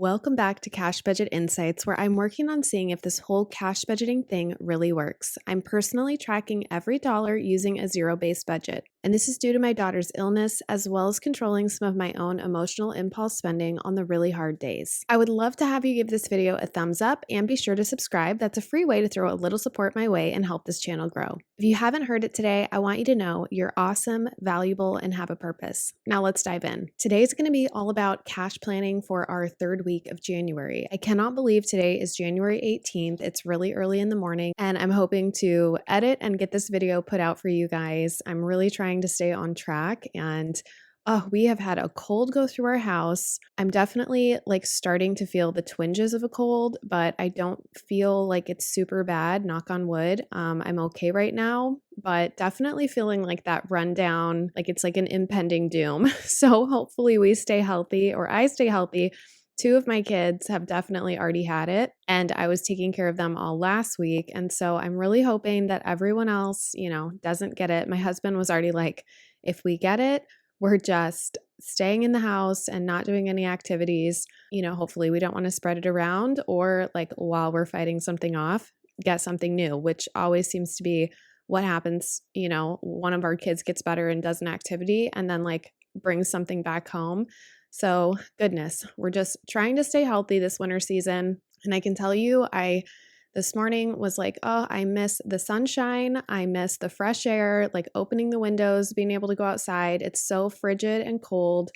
Welcome back to Cash Budget Insights, where I'm working on seeing if this whole cash budgeting thing really works. I'm personally tracking every dollar using a zero-based budget, and this is due to my daughter's illness, as well as controlling some of my own emotional impulse spending on the really hard days. I would love to have you give this video a thumbs up and be sure to subscribe. That's a free way to throw a little support my way and help this channel grow. If you haven't heard it today, I want you to know you're awesome, valuable, and have a purpose. Now let's dive in. Today's going to be all about cash planning for our third week of January. I cannot believe today is January 18th. It's really early in the morning, and I'm hoping to edit and get this video put out for you guys. I'm really trying to stay on track, and we have had a cold go through our house. I'm definitely starting to feel the twinges of a cold, but I don't feel like it's super bad, knock on wood. I'm okay right now, but definitely feeling like that rundown, like it's like an impending doom. So hopefully we stay healthy, or I stay healthy. Two of my kids have definitely already had it, and I was taking care of them all last week. And so I'm really hoping that everyone else, doesn't get it. My husband was already like, if we get it, we're just staying in the house and not doing any activities. Hopefully we don't want to spread it around, or while we're fighting something off, get something new, which always seems to be what happens. One of our kids gets better and does an activity and then brings something back home. So goodness, we're just trying to stay healthy this winter season. And I can tell you, this morning was like, oh, I miss the sunshine. I miss the fresh air, opening the windows, being able to go outside. It's so frigid and cold.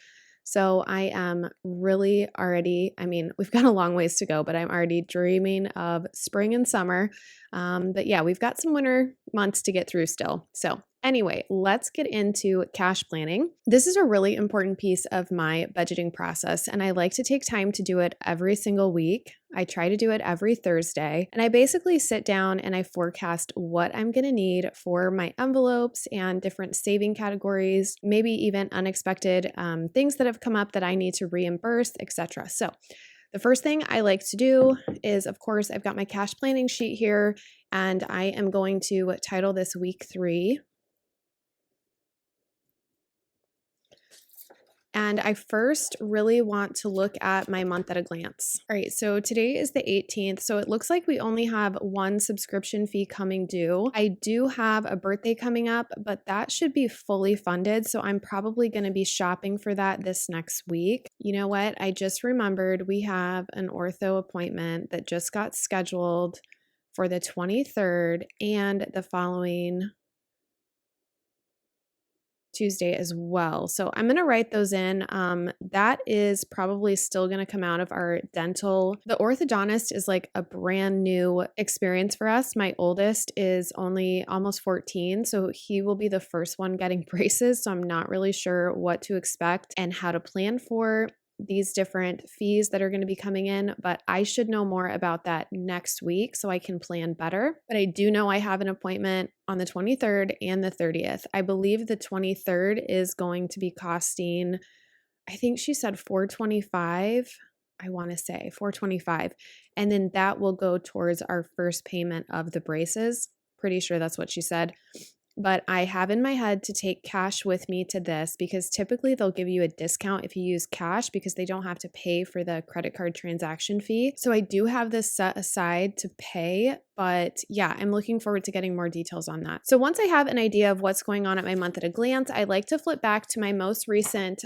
So I am really already, we've got a long ways to go, but I'm already dreaming of spring and summer. But yeah, we've got some winter months to get through still. So anyway, let's get into cash planning. This is a really important piece of my budgeting process, and I like to take time to do it every single week. I try to do it every Thursday, and I basically sit down and I forecast what I'm going to need for my envelopes and different saving categories, maybe even unexpected things that have come up that I need to reimburse, etc. So the first thing I like to do is, of course, I've got my cash planning sheet here, and I am going to title this week 3. And I first really want to look at my month at a glance. All right, so today is the 18th, so it looks like we only have one subscription fee coming due. I do have a birthday coming up, but that should be fully funded, so I'm probably going to be shopping for that this next week. You know what? I just remembered we have an ortho appointment that just got scheduled for the 23rd and the following Tuesday as well. So I'm going to write those in. That is probably still going to come out of our dental. The orthodontist is like a brand new experience for us. My oldest is only almost 14, so he will be the first one getting braces. So I'm not really sure what to expect and how to plan for these different fees that are going to be coming in, but I should know more about that next week so I can plan better. But I do know I have an appointment on the 23rd and the 30th. I believe the 23rd is going to be costing, I think she said $425. I want to say $425. And then that will go towards our first payment of the braces. Pretty sure that's what she said. But I have in my head to take cash with me to this, because typically they'll give you a discount if you use cash because they don't have to pay for the credit card transaction fee. So I do have this set aside to pay, but yeah, I'm looking forward to getting more details on that. So once I have an idea of what's going on at my month at a glance, I like to flip back to my most recent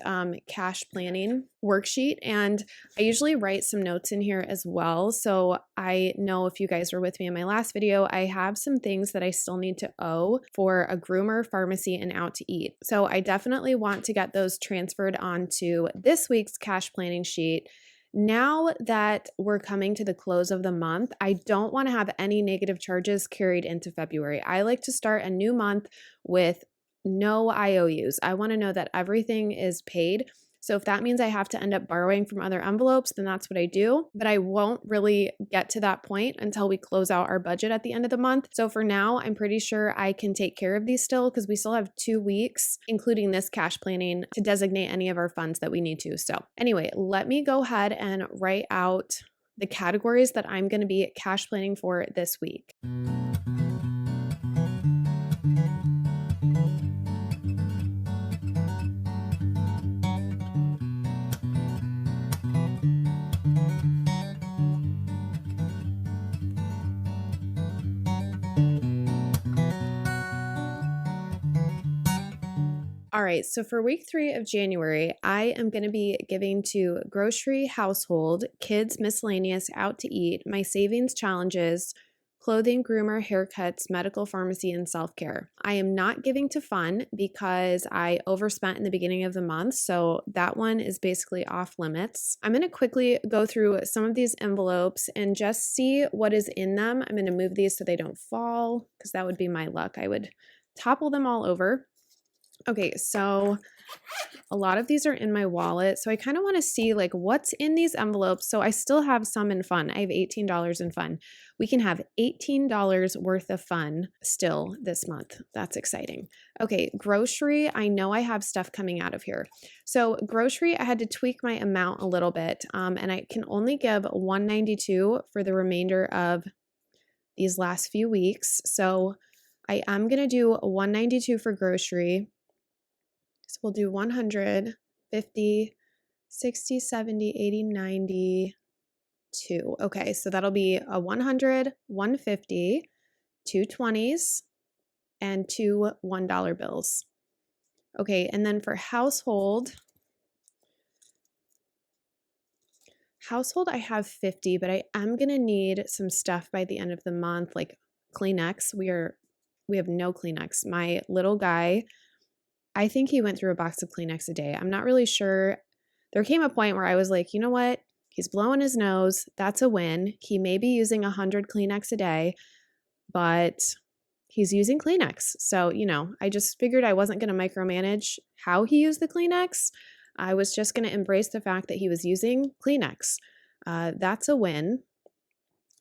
cash planning worksheet, and I usually write some notes in here as well. So I know if you guys were with me in my last video, I have some things that I still need to owe for a groomer, pharmacy, and out to eat. So I definitely want to get those transferred onto this week's cash planning sheet. Now that we're coming to the close of the month, I don't want to have any negative charges carried into February. I like to start a new month with no IOUs. I want to know that everything is paid. So if that means I have to end up borrowing from other envelopes, then that's what I do. But I won't really get to that point until we close out our budget at the end of the month. So for now, I'm pretty sure I can take care of these still, because we still have 2 weeks, including this cash planning, to designate any of our funds that we need to. So anyway, let me go ahead and write out the categories that I'm going to be cash planning for this week. right, so for week 3 of January, I am going to be giving to grocery, household, kids, miscellaneous, out to eat, my savings challenges, clothing, groomer, haircuts, medical, pharmacy, and self-care. I am not giving to fun because I overspent in the beginning of the month, so that one is basically off limits. I'm going to quickly go through some of these envelopes and just see what is in them. I'm going to move these so they don't fall because that would be my luck. I would topple them all over. Okay, so a lot of these are in my wallet. So I kind of want to see like what's in these envelopes. So I still have some in fun. I have $18 in fun. We can have $18 worth of fun still this month. That's exciting. Okay, grocery. I know I have stuff coming out of here. So grocery, I had to tweak my amount a little bit, and I can only give $192 for the remainder of these last few weeks. So I am going to do $192 for grocery. So we'll do 100, 50, 60, 70, 80, 90, 2. Okay, so that'll be a 100, 150, 2 20s, and 2 $1 bills. Okay, and then for household, I have 50, but I am going to need some stuff by the end of the month, like Kleenex. We have no Kleenex. My little guy, I think he went through a box of Kleenex a day. I'm not really sure. There came a point where I was like, you know what? He's blowing his nose. That's a win. He may be using 100 Kleenex a day, but he's using Kleenex. So, I just figured I wasn't going to micromanage how he used the Kleenex. I was just going to embrace the fact that he was using Kleenex. That's a win,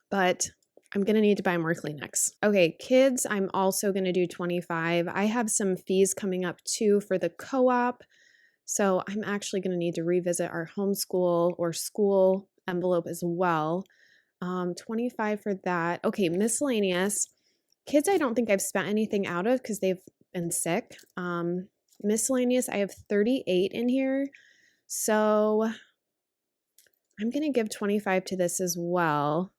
but I'm going to need to buy more Kleenex. Okay, kids, I'm also going to do 25. I have some fees coming up too for the co-op. So I'm actually going to need to revisit our homeschool or school envelope as well. 25 for that. Okay, miscellaneous. Kids, I don't think I've spent anything out of because they've been sick. Miscellaneous, I have 38 in here. So I'm going to give 25 to this as well.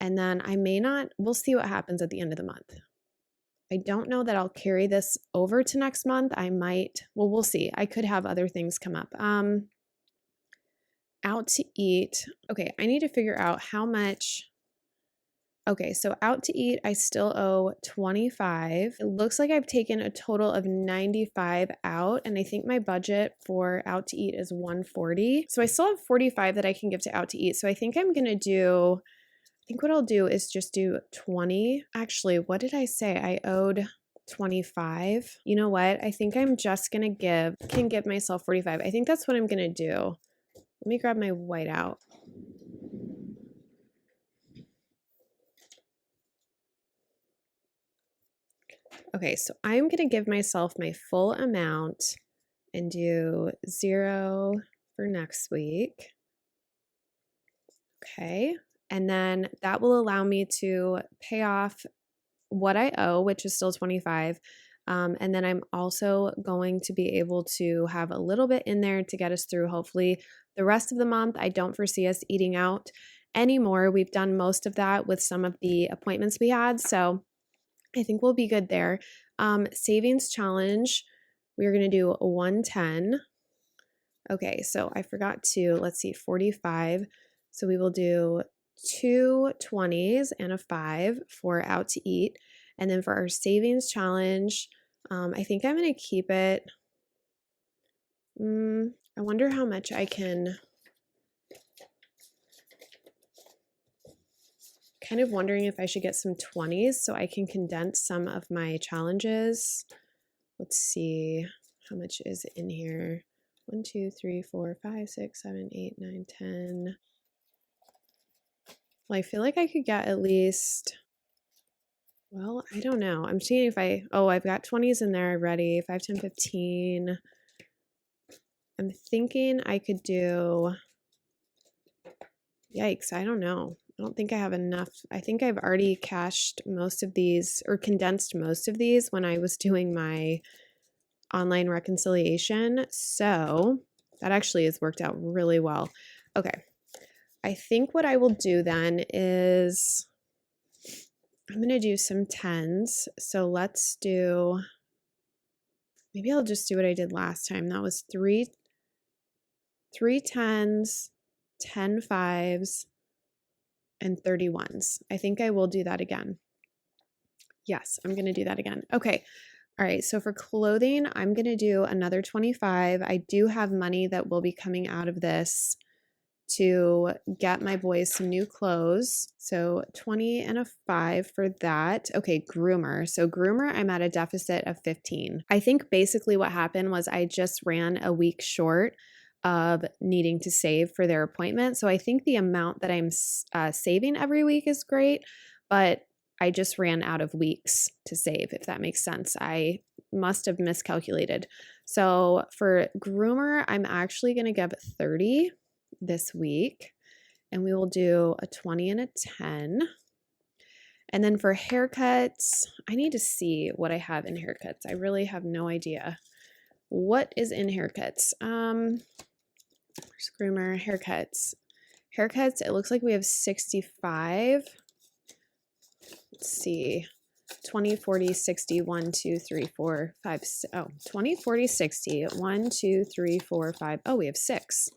And then I may not, we'll see what happens at the end of the month. I don't know that I'll carry this over to next month. I might, well, we'll see. I could have other things come up. Out to eat. Okay, I need to figure out how much. Okay, so out to eat, I still owe 25. It looks like I've taken a total of 95 out, and I think my budget for out to eat is 140. So I still have 45 that I can give to out to eat. So I think what I'll do is just do 20. Actually, what did I say? I owed 25. You know what? I think I'm just going to give myself 45. I think that's what I'm going to do. Let me grab my whiteout. Okay, so I'm going to give myself my full amount and do 0 for next week. Okay. And then that will allow me to pay off what I owe, which is still 25. And then I'm also going to be able to have a little bit in there to get us through, hopefully, the rest of the month. I don't foresee us eating out anymore. We've done most of that with some of the appointments we had. So I think we'll be good there. Savings challenge, we're going to do 110. Okay, so I forgot to, let's see, 45. So we will do 2 20s and a 5 for out to eat. And then for our savings challenge, I think I'm going to keep it. I wonder how much I can. Kind of wondering if I should get some 20s so I can condense some of my challenges. Let's see, how much is in here? 1, 2, 3, 4, 5, 6, 7, 8, 9, 10. Well, I feel like I could get at least, well, I don't know. I'm seeing if I've got 20s in there already, 5, 10, 15. I'm thinking I could do, yikes, I don't know. I don't think I have enough. I think I've already cashed most of these or condensed most of these when I was doing my online reconciliation. So that actually has worked out really well. Okay. I think what I will do then is I'm going to do some 10s. So let's do maybe I'll just do what I did last time. That was three tens, 10 fives, and 31s. I think I will do that again. Yes, I'm going to do that again. Okay. All right. So for clothing, I'm going to do another 25. I do have money that will be coming out of this to get my boys some new clothes. So 20 and a 5 for that. Okay, groomer. So groomer, I'm at a deficit of 15. I think basically what happened was I just ran a week short of needing to save for their appointment. So I think the amount that I'm saving every week is great, but I just ran out of weeks to save, if that makes sense. I must have miscalculated. So for groomer, I'm actually going to give 30 this week, and we will do a 20 and a 10. And then for haircuts, I need to see what I have in haircuts. I really have no idea what is in haircuts. Groomer, haircuts. Haircuts, it looks like we have 65. Let's see. 20, 40, 60, 1, 2, 3, 4, 5, 6. Oh, 20, 40, 60. 1, 2, 3, 4, 5. Oh, we have 6.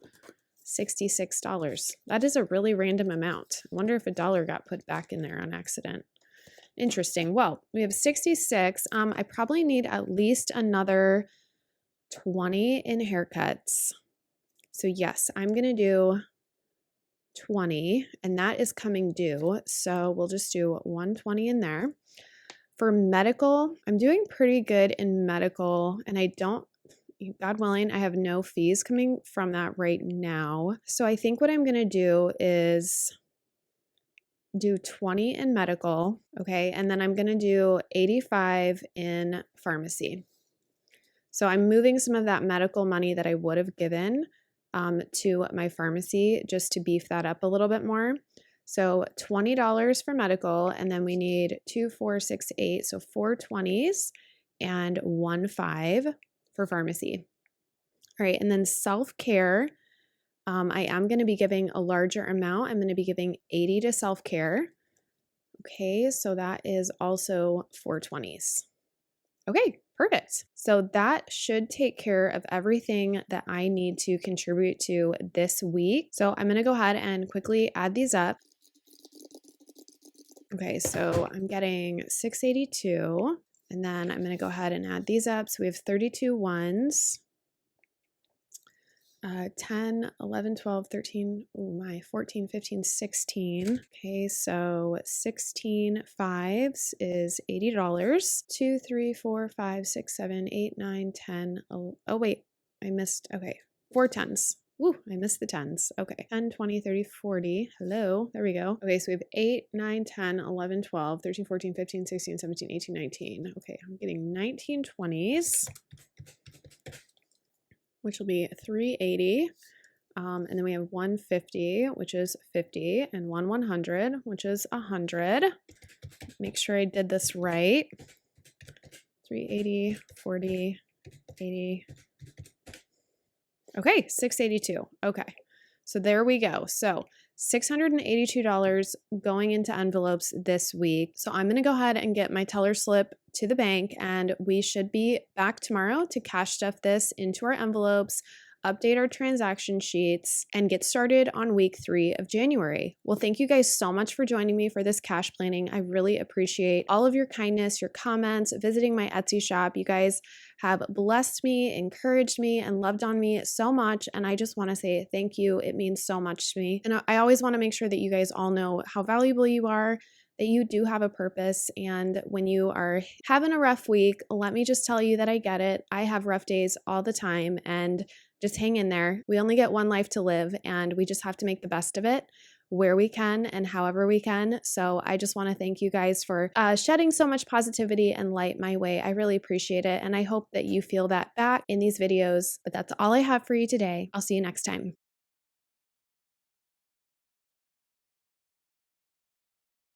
$66. That is a really random amount. I wonder if a dollar got put back in there on accident. Interesting. Well, we have 66. I probably need at least another 20 in haircuts. So yes, I'm going to do 20, and that is coming due. So we'll just do 120 in there. For medical, I'm doing pretty good in medical, and I don't, God willing, I have no fees coming from that right now. So I think what I'm going to do is do 20 in medical, okay? And then I'm going to do 85 in pharmacy. So I'm moving some of that medical money that I would have given to my pharmacy just to beef that up a little bit more. So $20 for medical, and then we need 2, 4, 6, 8, so 4 20s and 1 5 for pharmacy. All right, and then self-care, I am going to be giving a larger amount. I'm going to be giving 80 to self-care. Okay, so that is also 4 20s. Okay, perfect. So that should take care of everything that I need to contribute to this week. So I'm going to go ahead and quickly add these up. Okay, so I'm getting 682, and then I'm going to go ahead and add these up. So we have 32 ones, 10, 11, 12, 13, oh my, 14, 15, 16. Okay, so 16 fives is $80. 2, 3, 4, 5, 6, 7, 8, 9, 10. Oh wait, I missed, okay, 4 10s. Ooh, I missed the 10s. Okay, 10, 20, 30, 40. Hello, there we go. Okay, so we have 8, 9, 10, 11, 12, 13, 14, 15, 16, 17, 18, 19. Okay, I'm getting 19 20s, which will be 380. And then we have 150, which is 50, and 100, which is 100. Make sure I did this right. 380, 40, 80. Okay, 682. Okay, so there we go. So $682 going into envelopes this week. So I'm going to go ahead and get my teller slip to the bank, and we should be back tomorrow to cash stuff this into our envelopes, update our transaction sheets, and get started on week 3 of January. Well, thank you guys so much for joining me for this cash planning. I really appreciate all of your kindness, your comments, visiting my Etsy shop. You guys have blessed me, encouraged me, and loved on me so much. And I just want to say thank you. It means so much to me. And I always want to make sure that you guys all know how valuable you are, that you do have a purpose. And when you are having a rough week, let me just tell you that I get it. I have rough days all the time, and just hang in there. We only get one life to live, and we just have to make the best of it where we can and however we can. So I just want to thank you guys for shedding so much positivity and light my way. I really appreciate it. And I hope that you feel that back in these videos. But that's all I have for you today. I'll see you next time.